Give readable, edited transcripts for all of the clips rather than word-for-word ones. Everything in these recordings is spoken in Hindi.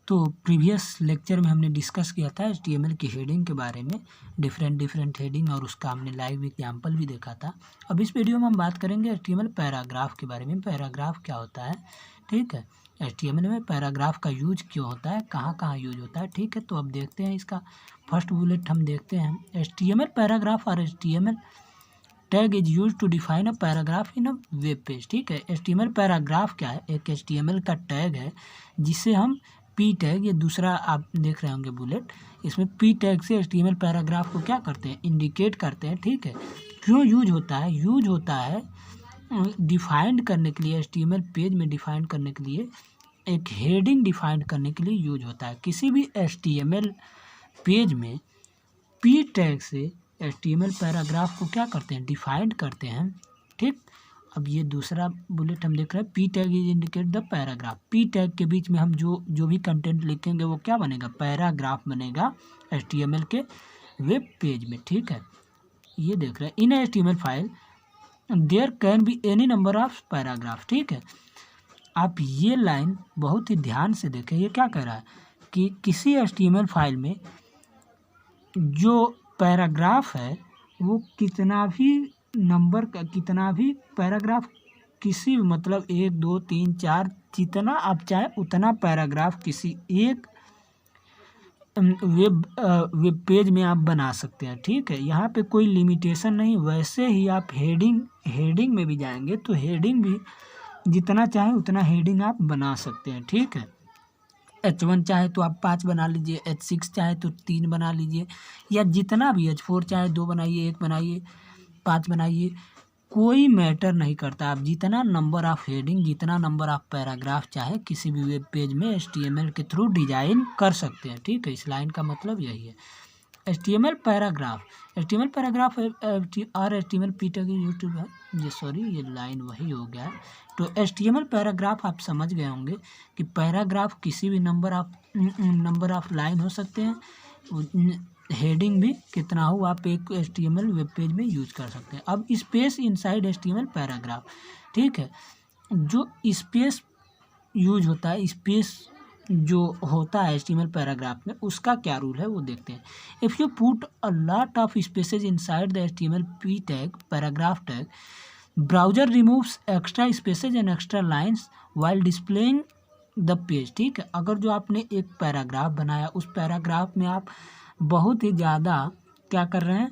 तो प्रीवियस लेक्चर में हमने डिस्कस किया था HTML की हेडिंग के बारे में, डिफरेंट हेडिंग, और उसका हमने लाइव एग्जाम्पल भी देखा था। अब इस वीडियो में हम बात करेंगे HTML पैराग्राफ के बारे में। पैराग्राफ क्या होता है, ठीक है, HTML में पैराग्राफ का यूज क्यों होता है, कहाँ कहाँ यूज होता है, ठीक है। तो अब देखते हैं इसका फर्स्ट बुलेट हम देखते हैं। HTML पैराग्राफ और HTML tag is use to define a paragraph in a web page, ठीक है। HTML पैराग्राफ क्या है, एक HTML का टैग है जिसे हम पी टैग, ये दूसरा आप देख रहे होंगे बुलेट, इसमें पी टैग से HTML पैराग्राफ को क्या करते हैं, इंडिकेट करते हैं, ठीक है। क्यों यूज होता है, यूज होता है डिफाइंड करने के लिए, HTML पेज में डिफाइन करने के लिए, एक हेडिंग डिफाइन करने के लिए यूज होता है। किसी भी HTML पेज में पी टैग से HTML पैराग्राफ को क्या करते हैं, डिफाइंड करते हैं, ठीक। अब ये दूसरा बुलेट हम देख रहे हैं, P tag is indicate the paragraph. P tag के बीच में हम जो भी कंटेंट लिखेंगे वो क्या बनेगा, पैराग्राफ बनेगा HTML के वेब पेज में, ठीक है। ये देख रहे हैं, इन HTML file there can be any number of paragraph, ठीक है। आप ये लाइन बहुत ही ध्यान से देखें, ये क्या कह रहा है कि किसी HTML फाइल में जो पैराग्राफ है वो कितना भी नंबर का, कितना भी पैराग्राफ, किसी मतलब 1 2 3 4, जितना आप चाहे उतना पैराग्राफ किसी एक वेब पेज में आप बना सकते हैं, ठीक है। यहाँ पे कोई लिमिटेशन नहीं। वैसे ही आप हेडिंग में भी जाएंगे तो हेडिंग भी जितना चाहे उतना हेडिंग आप बना सकते हैं, ठीक है। H1 चाहे तो आप 5 बना लीजिए, H6 चाहे तो 3 बना लीजिए, या जितना भी, H4 चाहे 2 बनाइए, 1 बनाइए, 5 बनाइए, कोई मैटर नहीं करता। आप जितना नंबर ऑफ हेडिंग, जितना नंबर ऑफ पैराग्राफ चाहे किसी भी वेब पेज में HTML के थ्रू डिजाइन कर सकते हैं, ठीक है। इस लाइन का मतलब यही है। HTML पैराग्राफ और HTML पी टैग यूट्यूब है, ये सॉरी ये लाइन वही हो गया है। तो HTML पैराग्राफ आप समझ गए होंगे कि पैराग्राफ किसी भी नंबर ऑफ लाइन हो सकते हैं, हेडिंग भी कितना हो आप एक HTML वेब पेज में यूज कर सकते हैं। अब स्पेस इनसाइड HTML पैराग्राफ, ठीक है, जो स्पेस यूज होता है, स्पेस जो होता है HTML पैराग्राफ में, उसका क्या रूल है वो देखते हैं। If you put a lot of spaces inside the HTML P tag paragraph tag, browser removes extra spaces and extra lines while displaying the page, ठीक है। अगर जो आपने एक पैराग्राफ बनाया, उस पैराग्राफ में आप बहुत ही ज़्यादा क्या कर रहे हैं,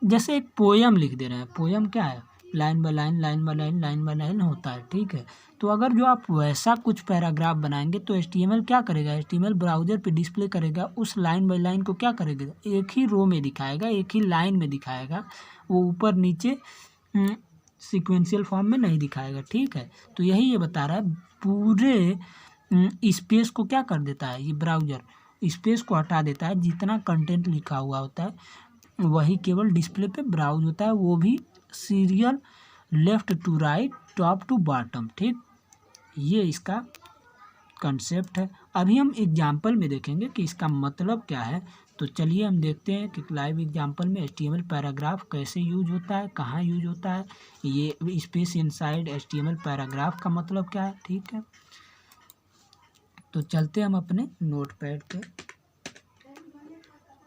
जैसे एक पोयम लिख दे रहे हैं। पोयम क्या है, line by line, line by line, line by line होता है, ठीक है। तो अगर जो आप वैसा कुछ पैराग्राफ बनाएंगे तो HTML क्या करेगा, HTML ब्राउजर पे डिस्प्ले करेगा, उस लाइन बाय लाइन को क्या करेगा, एक ही रो में दिखाएगा, एक ही लाइन में दिखाएगा, वो ऊपर नीचे सीक्वेंशियल फॉर्म में नहीं दिखाएगा, ठीक है। तो यही ये बता रहा है, पूरे स्पेस को क्या कर देता है, ये ब्राउजर स्पेस को हटा देता है। जितना कंटेंट लिखा हुआ होता है वही केवल डिस्प्ले पे ब्राउज होता है, वो भी serial left to right, top to bottom, ठीक। ये इसका कंसेप्ट है। अभी हम एग्जाम्पल में देखेंगे कि इसका मतलब क्या है। तो चलिए हम देखते हैं कि लाइव एग्जाम्पल में HTML पैराग्राफ कैसे यूज होता है, कहाँ यूज होता है, ये स्पेस इनसाइड HTML पैराग्राफ का मतलब क्या है, ठीक है। तो चलते हम अपने नोटपैड पे,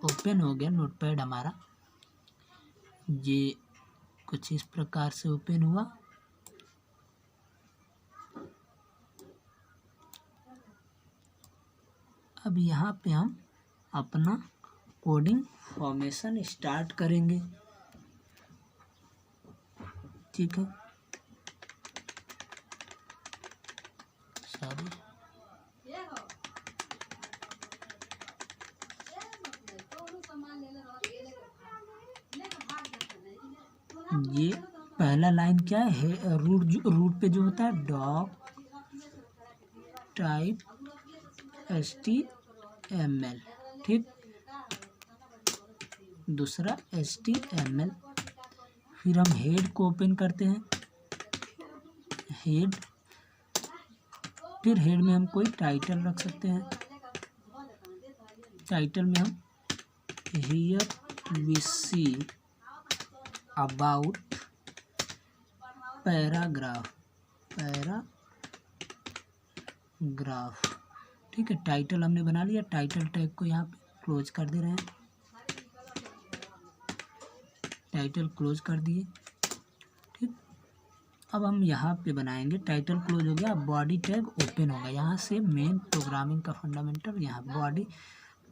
ओपन हो गया नोटपैड हमारा, ये कुछ इस प्रकार से ओपन हुआ। अब यहाँ पे हम अपना कोडिंग फॉर्मेशन स्टार्ट करेंगे, ठीक है। सॉरी, ये पहला लाइन क्या है, रूट पे जो होता है डॉक टाइप HTML, ठीक। दूसरा HTML, फिर हम हेड को ओपन करते हैं, हेड, फिर हेड में हम कोई टाइटल रख सकते हैं। टाइटल में हम here we see about paragraph, ठीक है, टाइटल हमने बना लिया। टाइटल टैग को यहाँ पे क्लोज कर दे रहे हैं, टाइटल क्लोज कर दिए। ठीक, अब हम यहाँ पे बनाएंगे, टाइटल क्लोज हो गया, बॉडी टैग ओपन होगा। यहाँ से मेन प्रोग्रामिंग का फंडामेंटल, यहाँ बॉडी।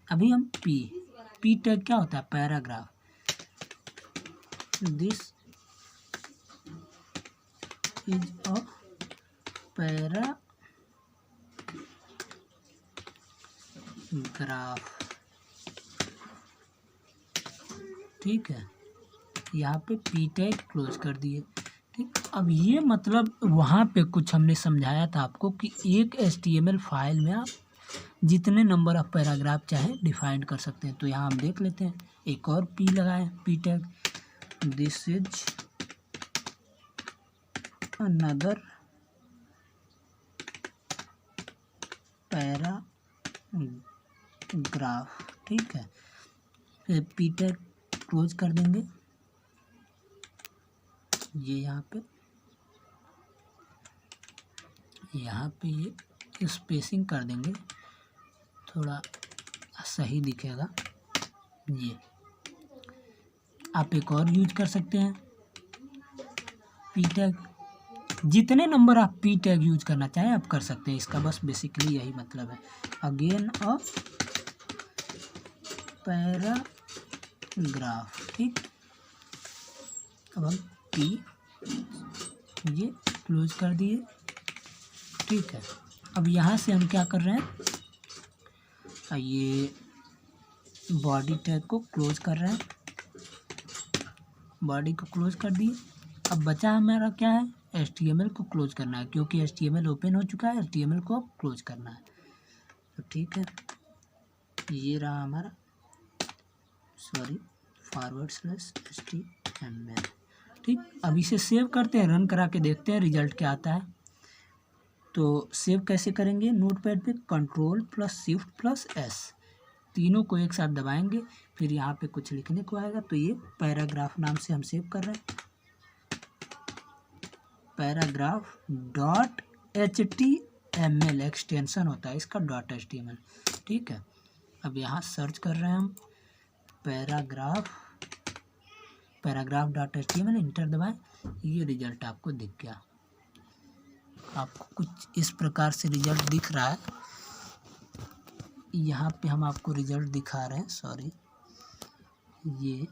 अभी हम पी टैग क्या होता है, paragraph. This is a paragraph. ठीक है, यहाँ पे पी टैग क्लोज कर दिए। ठीक, अब ये मतलब वहाँ पे कुछ हमने समझाया था आपको कि एक HTML फाइल में आप जितने नंबर ऑफ पैराग्राफ चाहे डिफाइन कर सकते हैं। तो यहाँ हम देख लेते हैं, एक और पी लगाए, P tag. This is another paragraph. ठीक है, फिर पी टैग क्लोज कर देंगे। ये यहाँ पे ये स्पेसिंग कर देंगे, थोड़ा सही दिखेगा। ये आप एक और यूज कर सकते हैं, पी टैग। जितने नंबर आप पी टैग यूज करना चाहें आप कर सकते हैं, इसका बस बेसिकली यही मतलब है। Again a paragraph. ठीक, अब हम पी ये क्लोज कर दिए। ठीक है, अब यहाँ से हम क्या कर रहे हैं, ये बॉडी टैग को क्लोज कर रहे हैं, बॉडी को क्लोज कर दिए। अब बचा हमारा क्या है, HTML को क्लोज करना है, क्योंकि HTML ओपन हो चुका है, HTML को अब क्लोज करना है। तो ठीक है, ये रहा हमारा /HTML। ठीक, अब इसे सेव करते हैं, रन करा के देखते हैं रिजल्ट क्या आता है। तो सेव कैसे करेंगे, नोटपैड पे Ctrl+Shift+S तीनों को एक साथ दबाएंगे, फिर यहाँ पे कुछ लिखने को आएगा। तो ये पैराग्राफ नाम से हम सेव कर रहे हैं, पैराग्राफ.html एक्सटेंशन होता है इसका .html। ठीक है, अब यहाँ सर्च कर रहे हैं हम पैराग्राफ.html, इंटर दबाएं। ये रिजल्ट आपको दिख गया, आपको कुछ इस प्रकार से रिजल्ट दिख रहा है। यहाँ पे हम आपको रिजल्ट दिखा रहे हैं, सॉरी, ये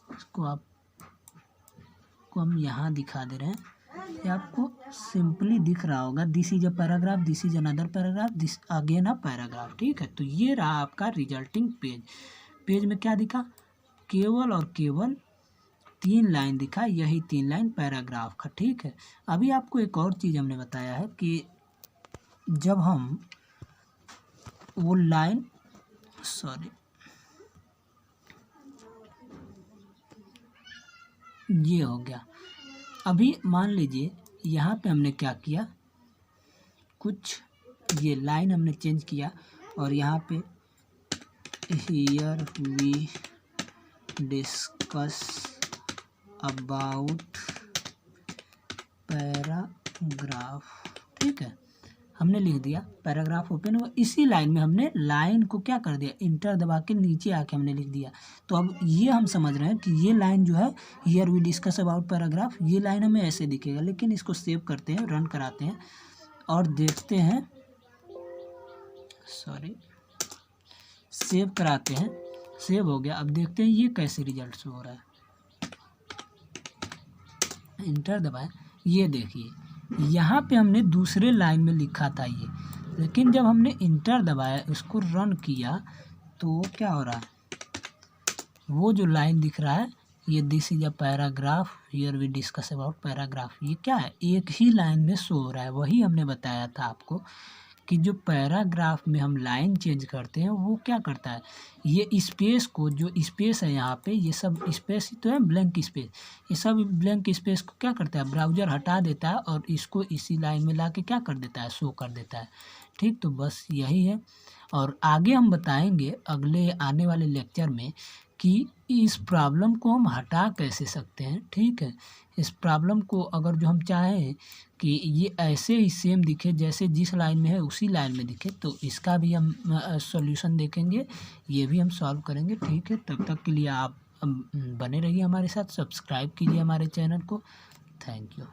इसको आपको हम यहाँ दिखा दे रहे हैं। ये आपको सिंपली दिख रहा होगा, this is a paragraph, this is another paragraph, this again a paragraph. ठीक है, तो ये रहा आपका रिजल्टिंग पेज। पेज में क्या दिखा, केवल और केवल 3 लाइन दिखा, यही 3 लाइन पैराग्राफ का। ठीक है, अभी आपको एक और चीज़ हमने बताया है कि जब हम वो लाइन, सॉरी, ये हो गया। अभी मान लीजिए यहाँ पे हमने क्या किया, कुछ ये लाइन हमने चेंज किया और यहाँ पे here we discuss about paragraph. ठीक है, हमने लिख दिया, पैराग्राफ ओपन हुआ। इसी लाइन में हमने लाइन को क्या कर दिया, इंटर दबा के नीचे आके हमने लिख दिया। तो अब ये हम समझ रहे हैं कि ये लाइन जो है, here we discuss about paragraph, ये लाइन हमें ऐसे दिखेगा। लेकिन इसको सेव करते हैं, रन कराते हैं और देखते हैं, सॉरी, सेव कराते हैं, सेव हो गया। अब देखते हैं ये कैसे रिजल्ट शो हो रहा है, इंटर दबाएं। ये देखिए, यहाँ पे हमने दूसरे लाइन में लिखा था ये, लेकिन जब हमने इंटर दबाया, इसको रन किया, तो क्या हो रहा है, वो जो लाइन दिख रहा है, ये this is a paragraph, here we discuss about paragraph, ये क्या है, एक ही लाइन में शो हो रहा है। वही हमने बताया था आपको कि जो पैराग्राफ में हम लाइन चेंज करते हैं वो क्या करता है, ये स्पेस को, जो स्पेस है यहाँ पे, ये सब स्पेस ही तो है, ब्लैंक स्पेस, ये सब ब्लैंक स्पेस को क्या करता है, ब्राउज़र हटा देता है और इसको इसी लाइन में ला के क्या कर देता है, शो कर देता है। ठीक, तो बस यही है। और आगे हम बताएंगे अगले आने वाले लेक्चर में कि इस प्रॉब्लम को हम हटा कैसे सकते हैं। ठीक है, इस प्रॉब्लम को अगर जो हम चाहें कि ये ऐसे ही सेम दिखे जैसे जिस लाइन में है उसी लाइन में दिखे, तो इसका भी हम सॉल्यूशन देखेंगे, ये भी हम सॉल्व करेंगे। ठीक है, तब तक के लिए आप बने रहिए हमारे साथ, सब्सक्राइब कीजिए हमारे चैनल को। Thank you.